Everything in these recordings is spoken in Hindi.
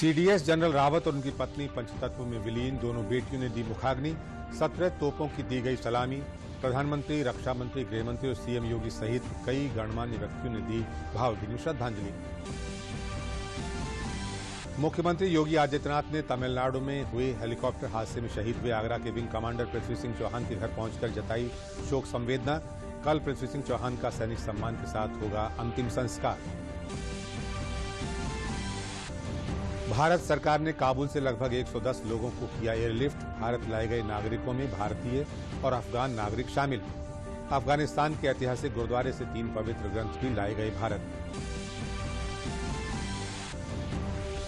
सीडीएस जनरल रावत और उनकी पत्नी पंचतत्व में विलीन। दोनों बेटियों ने दी मुखाग्नि। 17 तोपों की दी गई सलामी। प्रधानमंत्री, रक्षा मंत्री, गृहमंत्री और सीएम योगी सहित कई गणमान्य व्यक्तियों ने दी भावभीनी श्रद्धांजलि। मुख्यमंत्री योगी आदित्यनाथ ने तमिलनाडु में हुए हेलीकॉप्टर हादसे में शहीद हुए आगरा के विंग कमांडर पृथ्वी सिंह चौहान के घर पहुंचकर जताई शोक संवेदना। कल पृथ्वी सिंह चौहान का सैनिक सम्मान के साथ होगा अंतिम संस्कार। भारत सरकार ने काबुल से लगभग 110 लोगों को किया एयरलिफ्ट। भारत लाए गए नागरिकों में भारतीय और अफगान नागरिक शामिल। अफगानिस्तान के ऐतिहासिक गुरुद्वारे से 3 पवित्र ग्रंथ भी लाए गए भारत।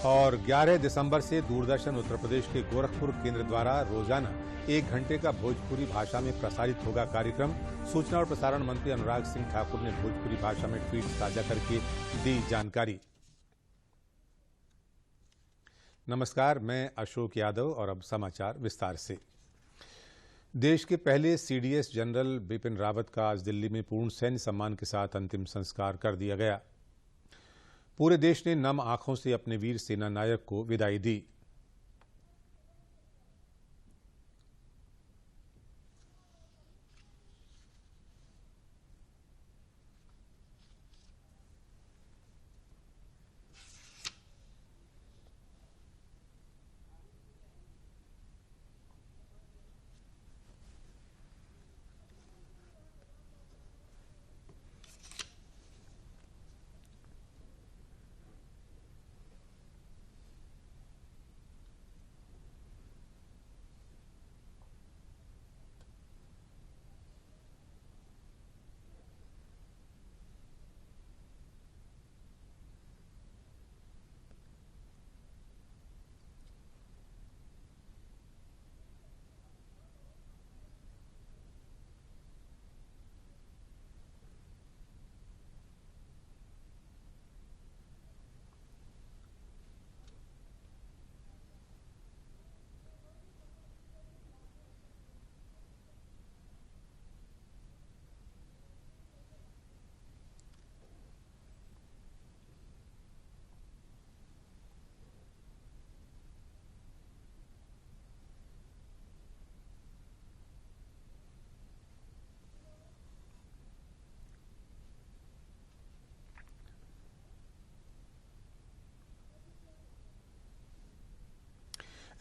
और 11 दिसंबर से दूरदर्शन उत्तर प्रदेश के गोरखपुर केंद्र द्वारा रोजाना 1 घंटे का भोजपुरी भाषा में प्रसारित होगा कार्यक्रम। सूचना और प्रसारण मंत्री अनुराग सिंह ठाकुर ने भोजपुरी भाषा में ट्वीट साझा करके दी जानकारी। नमस्कार, मैं अशोक यादव और अब समाचार विस्तार से। देश के पहले सीडीएस जनरल बिपिन रावत का आज दिल्ली में पूर्ण सैन्य सम्मान के साथ अंतिम संस्कार कर दिया गया। पूरे देश ने नम आंखों से अपने वीर सेना नायक को विदाई दी।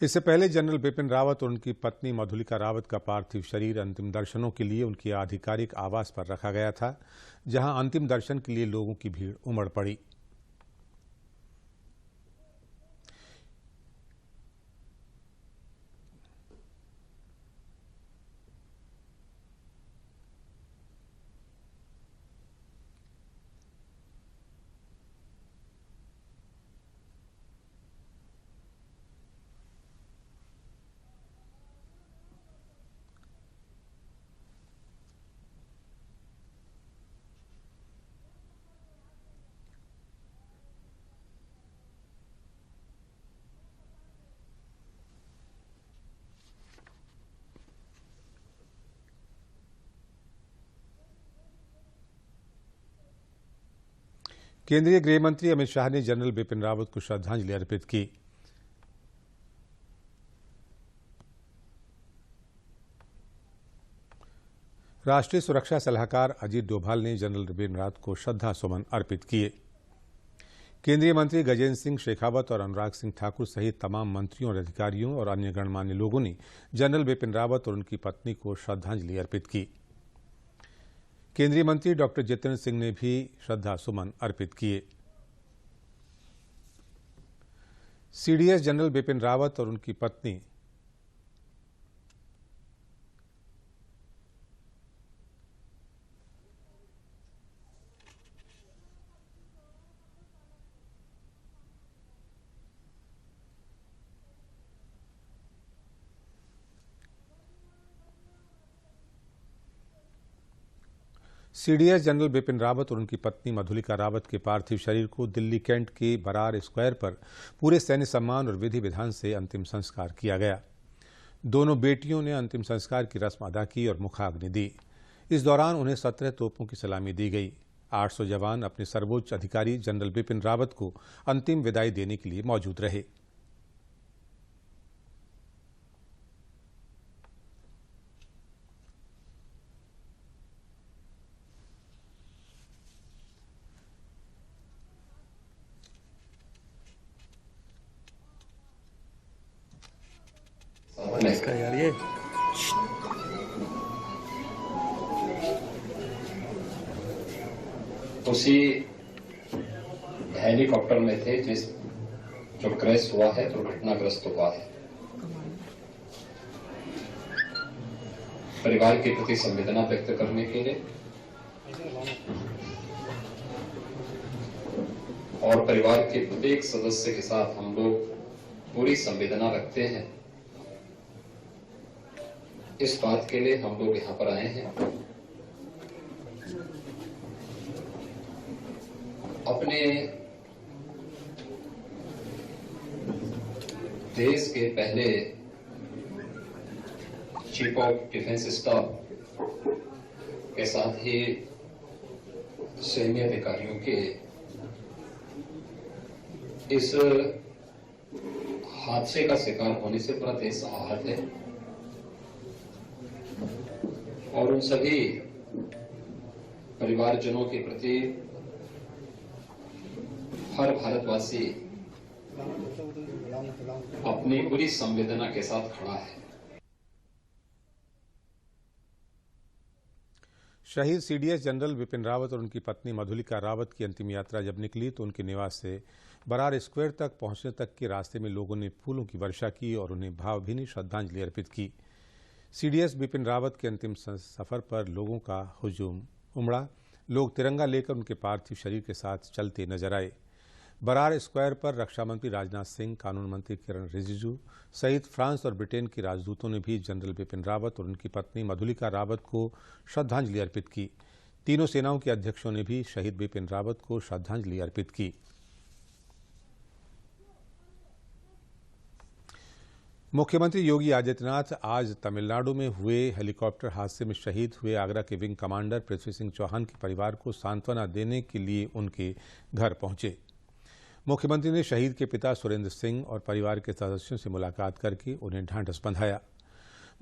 इससे पहले जनरल बिपिन रावत और उनकी पत्नी मधुलिका रावत का पार्थिव शरीर अंतिम दर्शनों के लिए उनके आधिकारिक आवास पर रखा गया था, जहां अंतिम दर्शन के लिए लोगों की भीड़ उमड़ पड़ी। केंद्रीय गृह मंत्री अमित शाह ने जनरल बिपिन रावत को श्रद्धांजलि अर्पित की। राष्ट्रीय सुरक्षा सलाहकार अजीत डोभाल ने जनरल बिपिन रावत को श्रद्धा सुमन अर्पित किए। केंद्रीय मंत्री गजेंद्र सिंह शेखावत और अनुराग सिंह ठाकुर सहित तमाम मंत्रियों और अधिकारियों और अन्य गणमान्य लोगों ने जनरल बिपिन रावत और उनकी पत्नी को श्रद्धांजलि अर्पित की। केंद्रीय मंत्री डॉक्टर जितेंद्र सिंह ने भी श्रद्धा सुमन अर्पित किए। सीडीएस जनरल बिपिन रावत और उनकी पत्नी सीडीएस जनरल बिपिन रावत और उनकी पत्नी मधुलिका रावत के पार्थिव शरीर को दिल्ली कैंट के बरार स्क्वायर पर पूरे सैन्य सम्मान और विधि विधान से अंतिम संस्कार किया गया। दोनों बेटियों ने अंतिम संस्कार की रस्म अदा की और मुखाग्नि दी। इस दौरान उन्हें 17 तोपों की सलामी दी गई। 800 जवान अपने सर्वोच्च अधिकारी जनरल बिपिन रावत को अंतिम विदाई देने के लिए मौजूद रहे। इसका यार ये उसी हेलीकॉप्टर में थे जो क्रैश हुआ है, दुर्घटनाग्रस्त हुआ है। परिवार के प्रति संवेदना व्यक्त करने के लिए और परिवार के प्रत्येक सदस्य के साथ हम लोग पूरी संवेदना रखते हैं। इस बात के लिए हम लोग यहां पर आए हैं। अपने देश के पहले चीफ ऑफ डिफेंस स्टाफ के साथ ही सैन्य अधिकारियों के इस हादसे का शिकार होने से पूरा देश आहत है और उन सभी परिवारजनों के प्रति हर भारतवासी अपनी पूरी संवेदना के साथ खड़ा है। शहीद सीडीएस जनरल विपिन रावत और उनकी पत्नी मधुलिका रावत की अंतिम यात्रा जब निकली तो उनके निवास से बरार स्क्वायर तक पहुंचने तक के रास्ते में लोगों ने फूलों की वर्षा की और उन्हें भावभीनी श्रद्धांजलि अर्पित की। सीडीएस विपिन रावत के अंतिम सफर पर लोगों का हुजूम उमड़ा। लोग तिरंगा लेकर उनके पार्थिव शरीर के साथ चलते नजर आए। बरार स्क्वायर पर रक्षा मंत्री राजनाथ सिंह, कानून मंत्री किरण रिजिजू सहित फ्रांस और ब्रिटेन के राजदूतों ने भी जनरल विपिन रावत और उनकी पत्नी मधुलिका रावत को श्रद्धांजलि अर्पित की। तीनों सेनाओं के अध्यक्षों ने भी शहीद विपिन रावत को श्रद्धांजलि अर्पित की। मुख्यमंत्री योगी आदित्यनाथ आज तमिलनाडु में हुए हेलीकॉप्टर हादसे में शहीद हुए आगरा के विंग कमांडर पृथ्वी सिंह चौहान के परिवार को सांत्वना देने के लिए उनके घर पहुंचे। मुख्यमंत्री ने शहीद के पिता सुरेंद्र सिंह और परिवार के सदस्यों से मुलाकात करके उन्हें ढांढस बंधाया।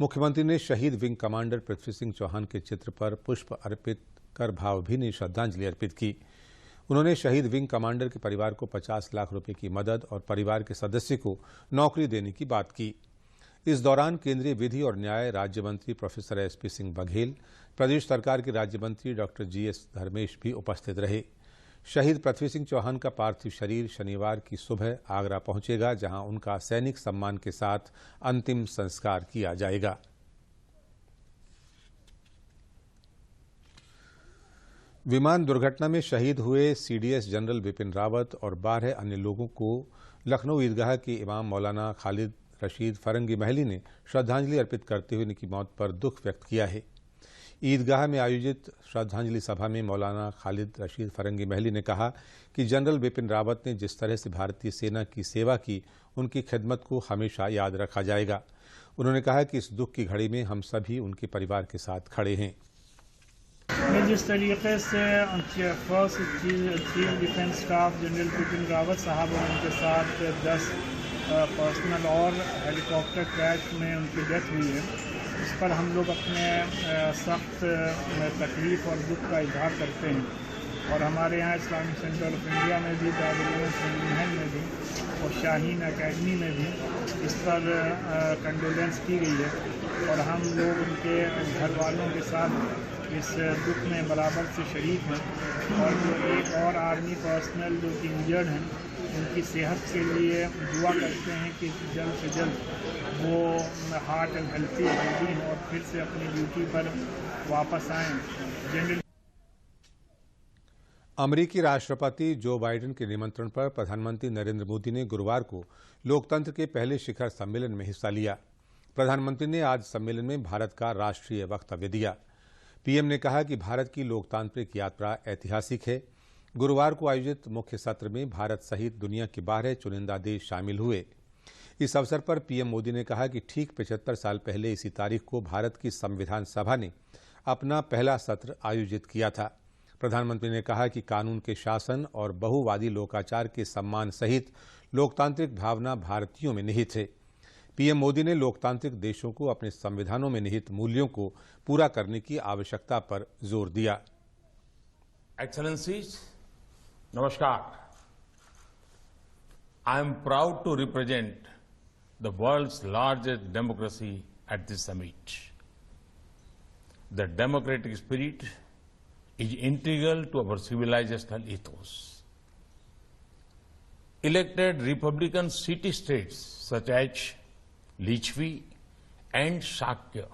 मुख्यमंत्री ने शहीद विंग कमांडर पृथ्वी सिंह चौहान के चित्र पर पुष्प अर्पित कर भावभीनी श्रद्धांजलि अर्पित की। उन्होंने शहीद विंग कमांडर के परिवार को 50 लाख रुपए की मदद और परिवार के सदस्य को नौकरी देने की बात की। इस दौरान केंद्रीय विधि और न्याय राज्य मंत्री प्रोफेसर एसपी सिंह बघेल, प्रदेश सरकार के राज्य मंत्री डॉक्टर जीएस धर्मेश भी उपस्थित रहे। शहीद पृथ्वी सिंह चौहान का पार्थिव शरीर शनिवार की सुबह आगरा पहुंचेगा, जहां उनका सैनिक सम्मान के साथ अंतिम संस्कार किया जाएगा। विमान दुर्घटना में शहीद हुए सीडीएस जनरल विपिन रावत और 12 अन्य लोगों को लखनऊ ईदगाह के इमाम मौलाना खालिद रशीद फरंगी महली ने श्रद्धांजलि अर्पित करते हुए उनकी मौत पर दुख व्यक्त किया है। ईदगाह में आयोजित श्रद्धांजलि सभा में मौलाना खालिद रशीद फरंगी महली ने कहा कि जनरल विपिन रावत ने जिस तरह से भारतीय सेना की सेवा की, उनकी खिदमत को हमेशा याद रखा जाएगा। उन्होंने कहा कि इस दुख की घड़ी में हम सभी उनके परिवार के साथ खड़े हैं। जिस तरीके से first chief defence staff general Vipin Rawat साहब और उनके साथ 10 पर्सनल और हेलीकॉप्टर क्रैश में उनकी डेथ हुई है, इस पर हम लोग अपने सख्त तकलीफ़ और दुख का इजहार करते हैं। और हमारे यहाँ इस्लामिक सेंटर ऑफ इंडिया में भी, दारुल में भी और शाहीन एकेडमी में भी इस पर कंडोलेंस की गई है और हम लोग उनके घर वालों के साथ इस दुख में बराबर से शरीक हैं। और जो एक और आर्मी पर्सनल जो कि इंजर्ड हैं, उनकी सेहत के लिए दुआ करते हैं कि जल्द से जल्द वो हार्ट एंड हेल्थी हों और फिर से अपनी ड्यूटी पर वापस आएँ। जनरल अमेरिकी राष्ट्रपति जो बाइडेन के निमंत्रण पर प्रधानमंत्री नरेंद्र मोदी ने गुरुवार को लोकतंत्र के पहले शिखर सम्मेलन में हिस्सा लिया। प्रधानमंत्री ने आज सम्मेलन में भारत का राष्ट्रीय वक्तव्य दिया। पीएम ने कहा कि भारत की लोकतांत्रिक यात्रा ऐतिहासिक है। गुरुवार को आयोजित मुख्य सत्र में भारत सहित दुनिया के 12 चुनिंदा देश शामिल हुए। इस अवसर पर पीएम मोदी ने कहा कि ठीक 75 साल पहले इसी तारीख को भारत की संविधान सभा ने अपना पहला सत्र आयोजित किया था। प्रधानमंत्री ने कहा कि कानून के शासन और बहुवादी लोकाचार के सम्मान सहित लोकतांत्रिक भावना भारतीयों में निहित है। पीएम मोदी ने लोकतांत्रिक देशों को अपने संविधानों में निहित मूल्यों को पूरा करने की आवश्यकता पर जोर दिया। एक्सेलेंसीज, नमस्कार। I am proud to represent the world's largest democracy at this summit. The democratic spirit is integral to our civilizational ethos. Elected Republican city-states such as Lichvi and Shakya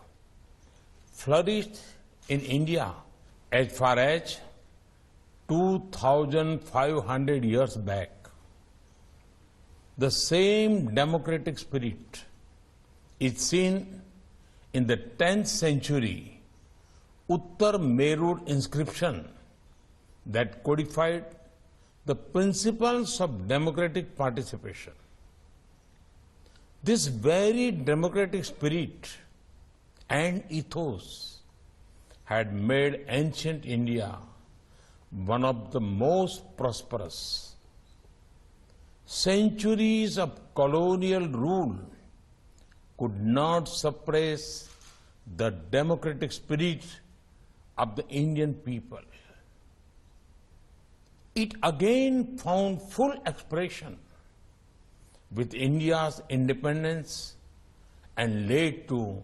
flourished in India as far as 2,500 years back. The same democratic spirit is seen in the 10th century Uttar Merur inscription that codified the principles of democratic participation. This very democratic spirit and ethos had made ancient India one of the most prosperous. Centuries of colonial rule could not suppress the democratic spirit of the Indian people. It again found full expression with India's independence and led to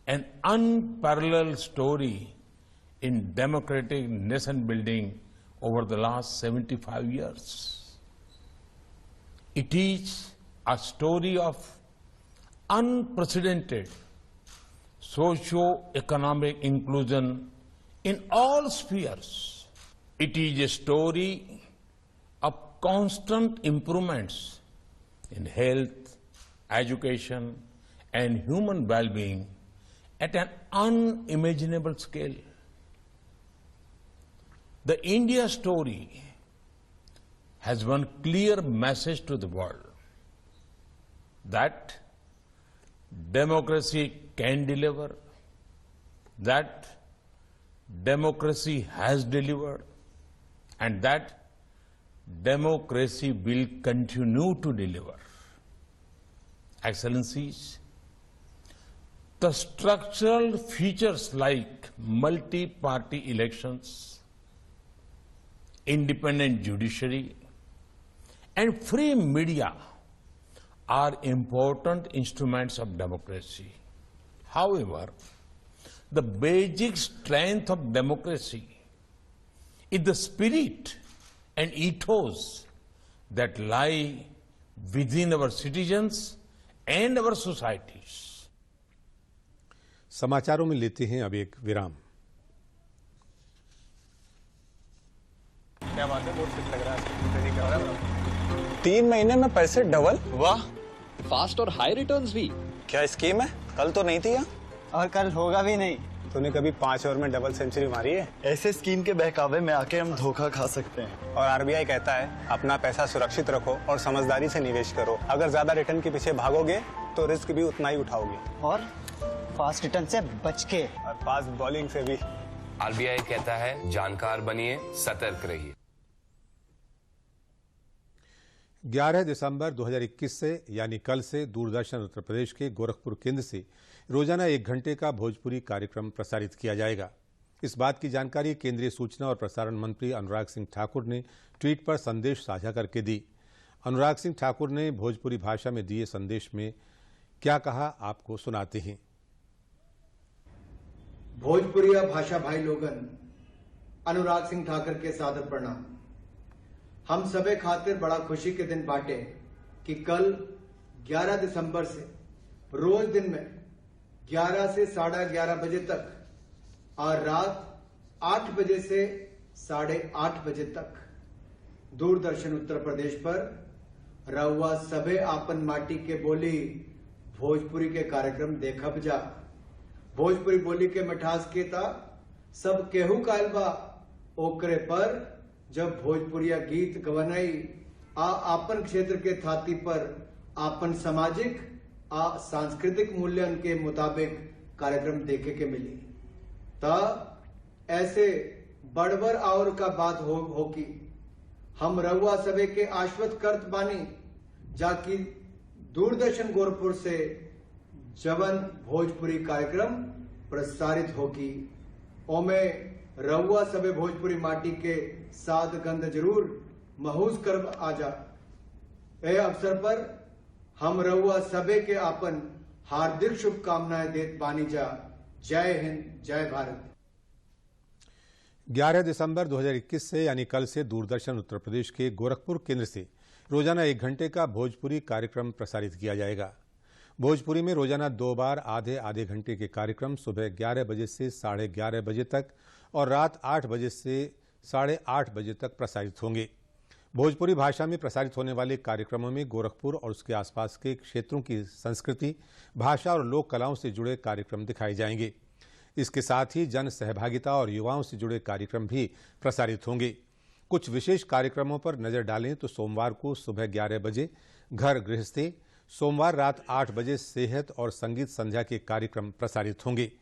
an unparalleled story in democratic nation building over the last 75 years. It is a story of unprecedented socio-economic inclusion in all spheres. It is a story of constant improvements in health, education, and human well-being at an unimaginable scale. The India story has one clear message to the world, that democracy can deliver, that democracy has delivered, and that democracy will continue to deliver. Excellencies, the structural features like multi-party elections, independent judiciary, and free media are important instruments of democracy. However, the basic strength of democracy is the spirit and ethos that lie within our citizens and our societies. समाचारों में लेते हैं अब एक विराम। क्या बात है, बहुत फिट लग रहा है। 3 महीने में पैसे डबल? वाह, फास्ट और हाई रिटर्न्स भी। क्या स्कीम है? कल तो नहीं थी यहाँ। और कल होगा भी नहीं। तूने कभी 5 ओवर में डबल सेंचुरी मारी है? ऐसे स्कीम के बहकावे में आके हम धोखा खा सकते हैं। और आरबीआई कहता है अपना पैसा सुरक्षित रखो और समझदारी से निवेश करो। अगर ज्यादा रिटर्न के पीछे भागोगे तो रिस्क भी उतना ही उठाओगे। और फास्ट रिटर्न से बच के, और फास्ट बॉलिंग से भी। आरबीआई कहता है जानकार बनिए, सतर्क रहिए। 11 दिसंबर 2021 से यानी कल से दूरदर्शन उत्तर प्रदेश के गोरखपुर केंद्र से रोजाना 1 घंटे का भोजपुरी कार्यक्रम प्रसारित किया जाएगा। इस बात की जानकारी केंद्रीय सूचना और प्रसारण मंत्री अनुराग सिंह ठाकुर ने ट्वीट पर संदेश साझा करके दी। अनुराग सिंह ठाकुर ने भोजपुरी भाषा में दिए संदेश में क्या कहा, आपको सुनाते हैं। भोजपुरिया भाषा भाई लोगन, अनुराग सिंह ठाकुर के सादर प्रणाम। हम सबे खातिर बड़ा खुशी के दिन बाटे कि कल 11 दिसंबर से रोज दिन में 11 से 11:30 बजे तक और रात 8 बजे से 8:30 बजे तक दूरदर्शन उत्तर प्रदेश पर रउआ सबे आपन माटी के बोली भोजपुरी के कार्यक्रम देखब जा। भोजपुरी बोली के मिठास के ता सब केहू कायल बा, ओकरे पर जब भोजपुरिया गीत गवनाई आपन क्षेत्र के थाती पर आपन सामाजिक सांस्कृतिक मूल्यन के मुताबिक कार्यक्रम देखे के मिली ता ऐसे बड़बर और का बात हो कि हम रउआ सबे के आश्वस्त करत बानी जाकि दूरदर्शन गोरखपुर से जवन भोजपुरी कार्यक्रम प्रसारित होगी ओमे रउआ सबे भोजपुरी माटी के साध गंध जरूर महूस कर आजा। ए अवसर पर हम रहुआ सबे के आपन हार्दिक शुभकामनाएं देत बानी जा। जय हिंद, जय भारत। 11 दिसंबर 2021 से यानी कल से दूरदर्शन उत्तर प्रदेश के गोरखपुर केंद्र से रोजाना 1 घंटे का भोजपुरी कार्यक्रम प्रसारित किया जाएगा। भोजपुरी में रोजाना 2 बार आधे आधे घंटे के कार्यक्रम सुबह 11 बजे से 11:30 बजे तक और रात 8 बजे से 8:30 बजे तक प्रसारित होंगे। भोजपुरी भाषा में प्रसारित होने वाले कार्यक्रमों में गोरखपुर और उसके आसपास के क्षेत्रों की संस्कृति, भाषा और लोक कलाओं से जुड़े कार्यक्रम दिखाए जाएंगे। इसके साथ ही जन सहभागिता और युवाओं से जुड़े कार्यक्रम भी प्रसारित होंगे। कुछ विशेष कार्यक्रमों पर नजर डालें तो सोमवार को सुबह 11 बजे घर गृहस्थी, सोमवार रात 8 बजे सेहत और संगीत संध्या के कार्यक्रम प्रसारित होंगे।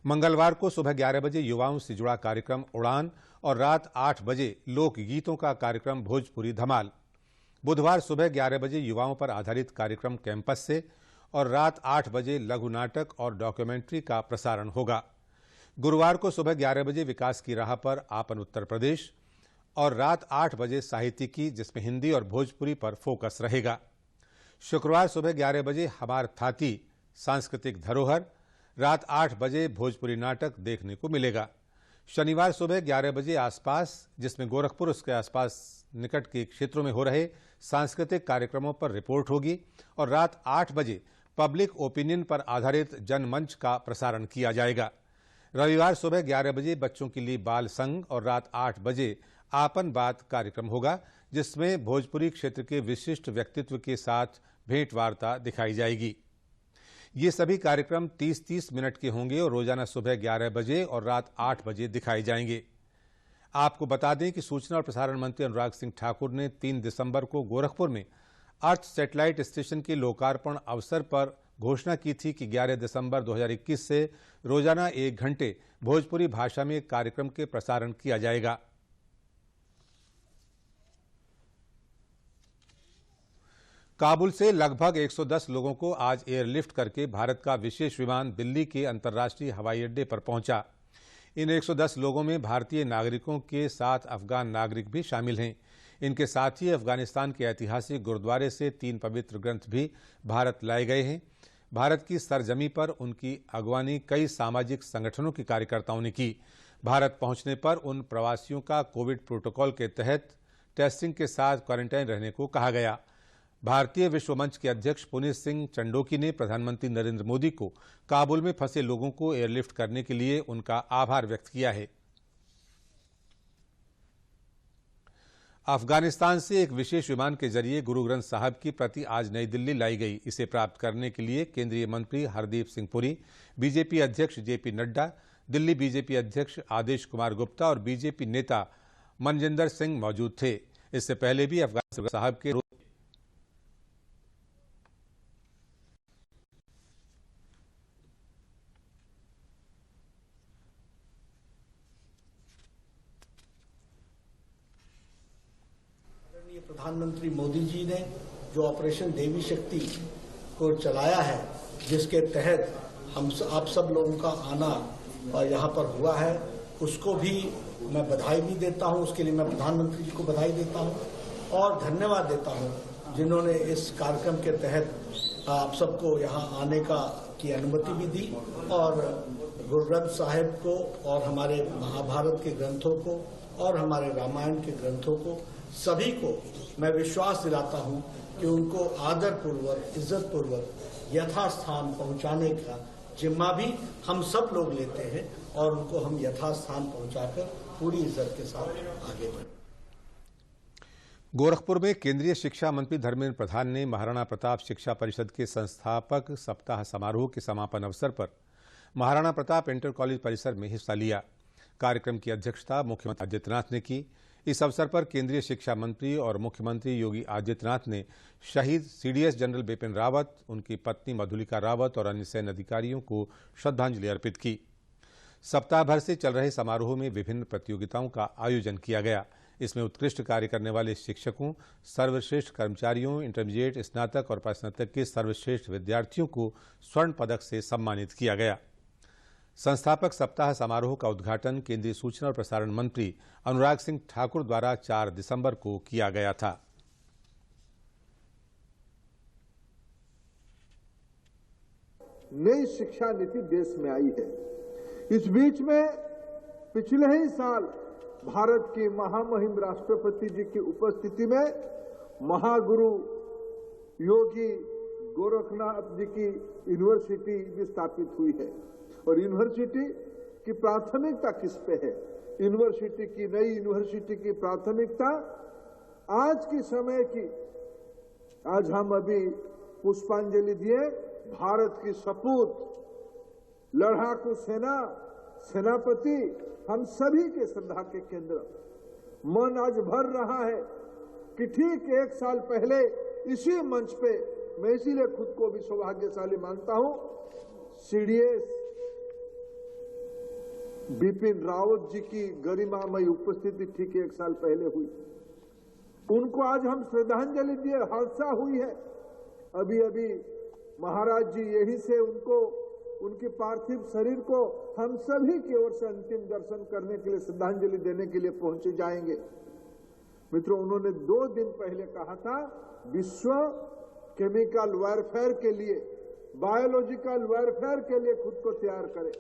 मंगलवार को सुबह 11 बजे युवाओं से जुड़ा कार्यक्रम उड़ान और रात 8 बजे लोक गीतों का कार्यक्रम भोजपुरी धमाल। बुधवार सुबह 11 बजे युवाओं पर आधारित कार्यक्रम कैंपस से और रात 8 बजे लघु नाटक और डॉक्यूमेंट्री का प्रसारण होगा। गुरुवार को सुबह 11 बजे विकास की राह पर आपन उत्तर प्रदेश और रात 8 बजे साहित्यिकी, जिसमें हिंदी और भोजपुरी पर फोकस रहेगा। शुक्रवार सुबह 11 बजे हमार थाती सांस्कृतिक धरोहर, रात 8 बजे भोजपुरी नाटक देखने को मिलेगा। शनिवार सुबह 11 बजे आसपास, जिसमें गोरखपुर उसके आसपास निकट के क्षेत्रों में हो रहे सांस्कृतिक कार्यक्रमों पर रिपोर्ट होगी और रात 8 बजे पब्लिक ओपिनियन पर आधारित जनमंच का प्रसारण किया जाएगा। रविवार सुबह 11 बजे बच्चों के लिए बाल संघ और रात 8 बजे आपन बात कार्यक्रम होगा, जिसमें भोजपुरी क्षेत्र के विशिष्ट व्यक्तित्व के साथ भेंट वार्ता दिखाई जाएगी। ये सभी कार्यक्रम 30-30 मिनट के होंगे और रोजाना सुबह 11 बजे और रात 8 बजे दिखाए जाएंगे। आपको बता दें कि सूचना और प्रसारण मंत्री अनुराग सिंह ठाकुर ने 3 दिसंबर को गोरखपुर में अर्थ सैटेलाइट स्टेशन के लोकार्पण अवसर पर घोषणा की थी कि 11 दिसंबर 2021 से रोजाना 1 घंटे भोजपुरी भाषा में कार्यक्रम के प्रसारण किया जाएगा। काबुल से लगभग 110 लोगों को आज एयरलिफ्ट करके भारत का विशेष विमान दिल्ली के अंतर्राष्ट्रीय हवाई अड्डे पर पहुंचा। इन 110 लोगों में भारतीय नागरिकों के साथ अफगान नागरिक भी शामिल हैं। इनके साथ ही अफगानिस्तान के ऐतिहासिक गुरुद्वारे से 3 पवित्र ग्रंथ भी भारत लाए गए हैं। भारत की सरजमी पर उनकी अगवानी कई सामाजिक संगठनों के कार्यकर्ताओं ने की। भारत पहुंचने पर उन प्रवासियों का कोविड प्रोटोकॉल के तहत टेस्टिंग के साथ क्वारंटाइन रहने को कहा गया। भारतीय विश्व मंच के अध्यक्ष पुनीत सिंह चंडोकी ने प्रधानमंत्री नरेंद्र मोदी को काबुल में फंसे लोगों को एयरलिफ्ट करने के लिए उनका आभार व्यक्त किया है। अफगानिस्तान से एक विशेष विमान के जरिए गुरु ग्रंथ साहब की प्रति आज नई दिल्ली लाई गई। इसे प्राप्त करने के लिए केंद्रीय मंत्री हरदीप सिंह पुरी, बीजेपी अध्यक्ष जेपी नड्डा, दिल्ली बीजेपी अध्यक्ष आदेश कुमार गुप्ता और बीजेपी नेता मनजिंदर सिंह मौजूद थे। इससे पहले भी अफगान साहब के प्रधानमंत्री मोदी जी ने जो ऑपरेशन देवी शक्ति को चलाया है, जिसके तहत आप सब लोगों का आना यहाँ पर हुआ है, उसको भी मैं बधाई भी देता हूँ। उसके लिए मैं प्रधानमंत्री जी को बधाई देता हूँ और धन्यवाद देता हूँ जिन्होंने इस कार्यक्रम के तहत आप सबको यहाँ आने की अनुमति भी दी और गुरु ग्रंथ साहिब को और हमारे महाभारत के ग्रंथों को और हमारे रामायण के ग्रंथों को सभी को मैं विश्वास दिलाता हूं कि उनको आदर पूर्वक, इज्जत पूर्वक यथास्थान पहुंचाने का जिम्मा भी हम सब लोग लेते हैं और उनको हम यथास्थान पहुंचाकर पूरी इज्जत के साथ आगे बढ़ें। गोरखपुर में केंद्रीय शिक्षा मंत्री धर्मेंद्र प्रधान ने महाराणा प्रताप शिक्षा परिषद के संस्थापक सप्ताह समारोह के समापन अवसर पर महाराणा प्रताप इंटर कॉलेज परिसर में हिस्सा लिया। कार्यक्रम की अध्यक्षता मुख्यमंत्री आदित्यनाथ ने की। इस अवसर पर केंद्रीय शिक्षा मंत्री और मुख्यमंत्री योगी आदित्यनाथ ने शहीद सीडीएस जनरल बिपिन रावत, उनकी पत्नी मधुलिका रावत और अन्य सैन्य अधिकारियों को श्रद्धांजलि अर्पित की। सप्ताह भर से चल रहे समारोह में विभिन्न प्रतियोगिताओं का आयोजन किया गया। इसमें उत्कृष्ट कार्य करने वाले शिक्षकों, सर्वश्रेष्ठ कर्मचारियों, इंटरमीडिएट, स्नातक और पस्नातक के सर्वश्रेष्ठ विद्यार्थियों को स्वर्ण पदक से सम्मानित किया गया। संस्थापक सप्ताह समारोह का उद्घाटन केंद्रीय सूचना और प्रसारण मंत्री अनुराग सिंह ठाकुर द्वारा 4 दिसंबर को किया गया था। नई शिक्षा नीति देश में आई है। इस बीच में पिछले ही साल भारत की महामहिम राष्ट्रपति जी की उपस्थिति में महागुरु योगी गोरखनाथ जी की यूनिवर्सिटी भी स्थापित हुई है। और यूनिवर्सिटी की प्राथमिकता किस पे है? यूनिवर्सिटी की, नई यूनिवर्सिटी की प्राथमिकता आज की समय की, आज हम अभी पुष्पांजलि दिए भारत की सपूत लड़ाकू सेना सेनापति, हम सभी के श्रद्धा के केंद्र। मन आज भर रहा है कि ठीक 1 साल पहले इसी मंच पे, मैं इसीलिए खुद को भी सौभाग्यशाली मानता हूं, सीडीएस बिपिन रावत जी की गरिमामयी उपस्थिति ठीक 1 साल पहले हुई। उनको आज हम श्रद्धांजलि दिए, हादसा हुई है। अभी अभी महाराज जी यहीं से उनको, उनके पार्थिव शरीर को हम सभी की ओर से अंतिम दर्शन करने के लिए, श्रद्धांजलि देने के लिए पहुंचे जाएंगे। मित्रों, उन्होंने 2 दिन पहले कहा था विश्व केमिकल वारफेयर के लिए, बायोलॉजिकल वारफेयर के लिए खुद को तैयार करे।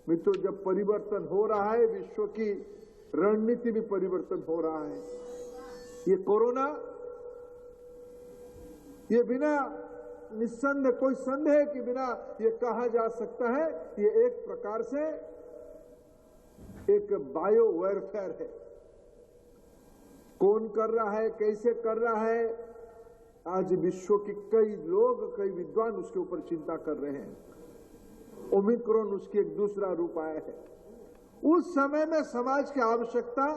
मित्रों, जब परिवर्तन हो रहा है, विश्व की रणनीति भी परिवर्तन हो रहा है। ये कोरोना, ये बिना निस्संदेह, कोई संदेह के बिना ये कहा जा सकता है, ये एक प्रकार से एक बायो वेरफेयर है। कौन कर रहा है, कैसे कर रहा है, आज विश्व के कई लोग, कई विद्वान उसके ऊपर चिंता कर रहे हैं। ओमिक्रॉन उसकी एक दूसरा रूप आया है। उस समय में समाज की आवश्यकता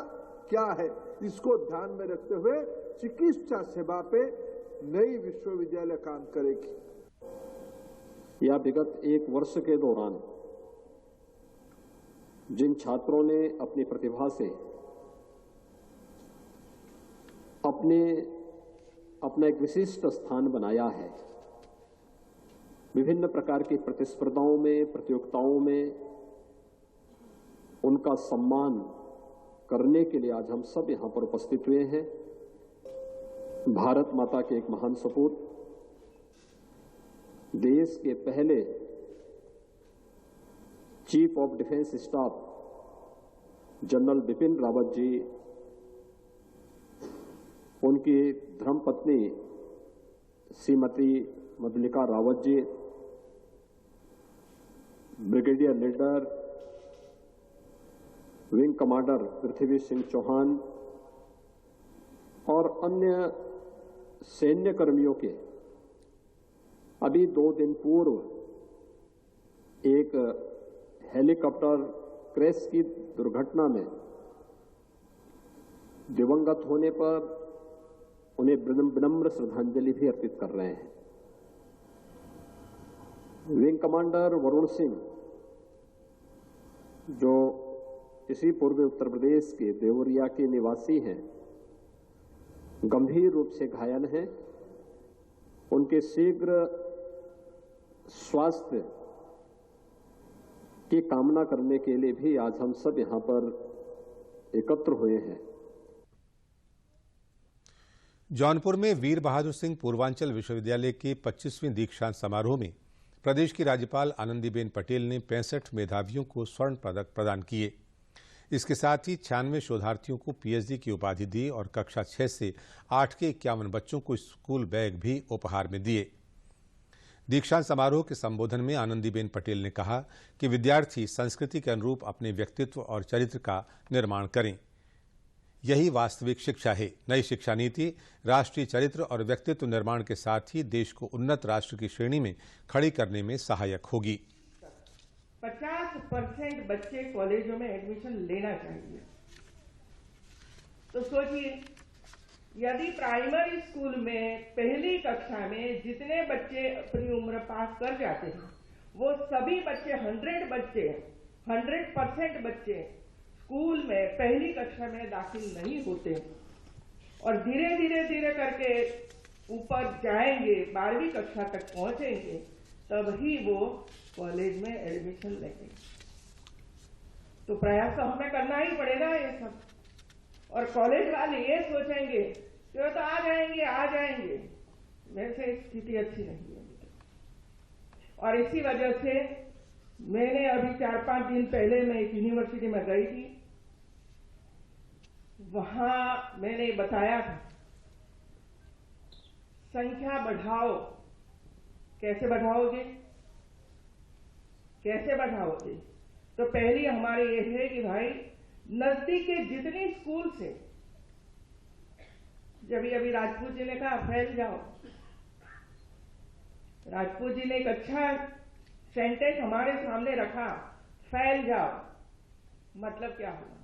क्या है, इसको ध्यान में रखते हुए चिकित्सा सेवा पे नई विश्वविद्यालय काम करेगी। या विगत 1 वर्ष के दौरान जिन छात्रों ने अपनी प्रतिभा से अपना एक विशिष्ट स्थान बनाया है, विभिन्न प्रकार की प्रतिस्पर्धाओं में, प्रतियोगिताओं में उनका सम्मान करने के लिए आज हम सब यहां पर उपस्थित हुए हैं। भारत माता के एक महान सपूत, देश के पहले chief of defence staff general Bipin Rawat ji, उनकी धर्मपत्नी Shrimati Madhulika Rawat ji, brigadier Lidder wing commander Prithvi Singh Chauhan और अन्य सैन्य कर्मियों के अभी 2 दिन पूर्व एक हेलीकॉप्टर क्रैश की दुर्घटना में दिवंगत होने पर उन्हें विनम्र श्रद्धांजलि भी अर्पित कर रहे हैं। विंग कमांडर वरुण सिंह, जो इसी पूर्वी उत्तर प्रदेश के देवरिया के निवासी हैं, गंभीर रूप से घायल हैं। उनके शीघ्र स्वास्थ्य की कामना करने के लिए भी आज हम सब यहां पर एकत्र हुए हैं। जौनपुर में वीर बहादुर सिंह पूर्वांचल विश्वविद्यालय के 25वें दीक्षांत समारोह में प्रदेश की राज्यपाल आनंदीबेन पटेल ने 65 मेधावियों को स्वर्ण पदक प्रदान किए। इसके साथ ही 96 शोधार्थियों को पीएचडी की उपाधि दी और कक्षा 6 से 8 के 51 बच्चों को स्कूल बैग भी उपहार में दिए। दीक्षांत समारोह के संबोधन में आनंदीबेन पटेल ने कहा कि विद्यार्थी संस्कृति के अनुरूप अपने व्यक्तित्व और चरित्र का निर्माण करें, यही वास्तविक शिक्षा है। नई शिक्षा नीति राष्ट्रीय चरित्र और व्यक्तित्व निर्माण के साथ ही देश को उन्नत राष्ट्र की श्रेणी में खड़ी करने में सहायक होगी। 50% बच्चे कॉलेजों में एडमिशन लेना चाहिए। तो सोचिए, यदि प्राइमरी स्कूल में पहली कक्षा में जितने बच्चे अपनी उम्र पास कर जाते हैं, वो सभी बच्चे 100% बच्चे स्कूल में पहली कक्षा में दाखिल नहीं होते और धीरे करके ऊपर जाएंगे, 12वीं कक्षा तक पहुंचेंगे, तब ही वो कॉलेज में एडमिशन लेंगे। तो प्रयास तो हमें करना ही पड़ेगा ये सब। और कॉलेज वाले ये सोचेंगे कि वो तो आ जाएंगे, वैसे स्थिति अच्छी नहीं है। और इसी वजह से मैंने अभी 4-5 दिन पहले मैं एक यूनिवर्सिटी में गई थी। वहां मैंने बताया था संख्या बढ़ाओ। कैसे बढ़ाओगे? कैसे बढ़ाओगे? तो पहली हमारे ये है कि भाई नजदीक के जितने स्कूल से, जब अभी राजपूत जी ने कहा फैल जाओ, राजपूत जी ने एक अच्छा सेंटेंस हमारे सामने रखा, फैल जाओ। मतलब क्या होगा?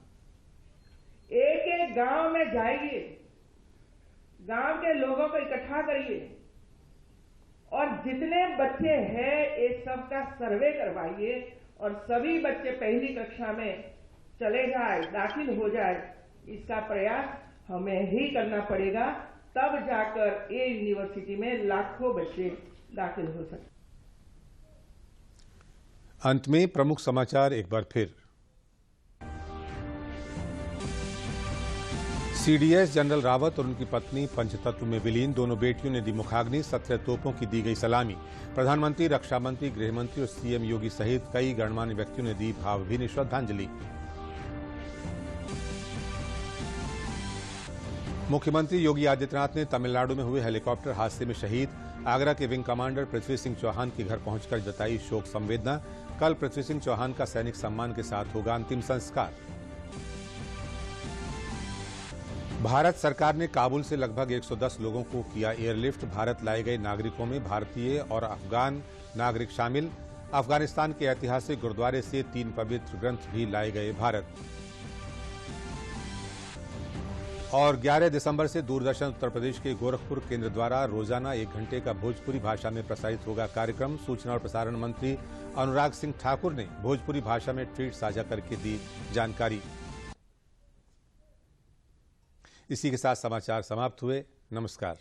एक एक गांव में जाइए, गांव के लोगों को इकट्ठा करिए और जितने बच्चे हैं ये सबका सर्वे करवाइए और सभी बच्चे पहली कक्षा में चले जाए, दाखिल हो जाए। इसका प्रयास हमें ही करना पड़ेगा, तब जाकर ये यूनिवर्सिटी में लाखों बच्चे दाखिल हो सकते। अंत में प्रमुख समाचार एक बार फिर। सीडीएस जनरल रावत और उनकी पत्नी पंचतत्व में विलीन, दोनों बेटियों ने दी मुखाग्नि, 17 तोपों की दी गई सलामी। प्रधानमंत्री, रक्षा मंत्री, गृह मंत्री और सीएम योगी सहित कई गणमान्य व्यक्तियों ने दी भावभीनी श्रद्धांजलि। मुख्यमंत्री योगी आदित्यनाथ ने तमिलनाडु में हुए हेलीकॉप्टर हादसे में शहीद आगरा के विंग कमांडर पृथ्वी सिंह चौहान के घर पहुंचकर जताई शोक संवेदना। कल पृथ्वी सिंह चौहान का सैनिक सम्मान के साथ होगा अंतिम संस्कार। भारत सरकार ने काबुल से लगभग 110 लोगों को किया एयरलिफ्ट। भारत लाए गए नागरिकों में भारतीय और अफगान नागरिक शामिल। अफगानिस्तान के ऐतिहासिक गुरुद्वारे से 3 पवित्र ग्रंथ भी लाए गए भारत। और 11 दिसंबर से दूरदर्शन उत्तर प्रदेश के गोरखपुर केंद्र द्वारा रोजाना 1 घंटे का भोजपुरी भाषा में प्रसारित होगा कार्यक्रम। सूचना और प्रसारण मंत्री अनुराग सिंह ठाकुर ने भोजपुरी भाषा में ट्वीट साझा करके दी जानकारी। इसी के साथ समाचार समाप्त हुए। नमस्कार।